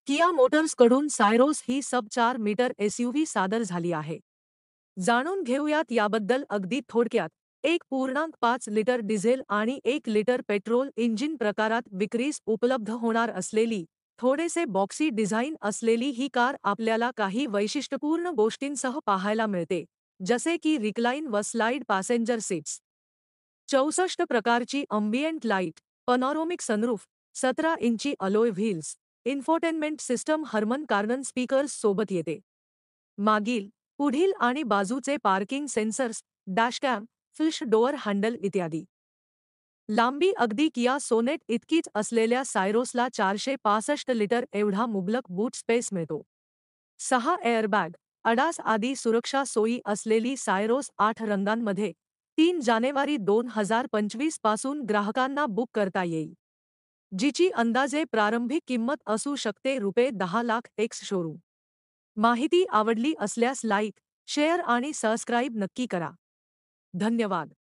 KIA मोटर्सकडून Syros ही सब 4 metre SUV सादर झाली आहे. जाणून घेऊयात याबद्दल अगदी थोडक्यात. 1.5 लिटर डिझेल आणि 1 लिटर पेट्रोल इंजिन प्रकारात विक्रीस उपलब्ध होणार असलेली, थोडेसे बॉक्सी डिझाइन असलेली ही कार आपल्याला काही वैशिष्ट्यपूर्ण गोष्टींसह पाहायला मिळते, जसे की रिक्लाइन व स्लाइड पॅसेंजर सीट्स. 64 प्रकारची अँबिएंट लाईट, पॅनोरामिक सनरूफ, 17 इंची alloy wheels, infotainment system Harman Kardon speakers सोबत येते. मागील, पुढील आणि बाजूचे parking sensors, dashcam, flush door handle इत्यादी. लांबी अगदी किया सोनेट इतकीच असलेल्या सायरोसला 465 लिटर एवढा मुबलक बूट स्पेस मिळतो. 6 एअरबॅग, अडास आदी सुरक्षा सोयी असलेली सायरोस 8 रंगांमध्ये 3 जानेवारी 2025 पासून ग्राहकांना बुक करता येईल. जिची अंदाजे प्रारंभिक किंमत असू शकते ₹10 लाख एक्स शोरूम. माहिती आवडली असल्यास लाईक, शेअर आणि सबस्क्राईब नक्की करा. धन्यवाद.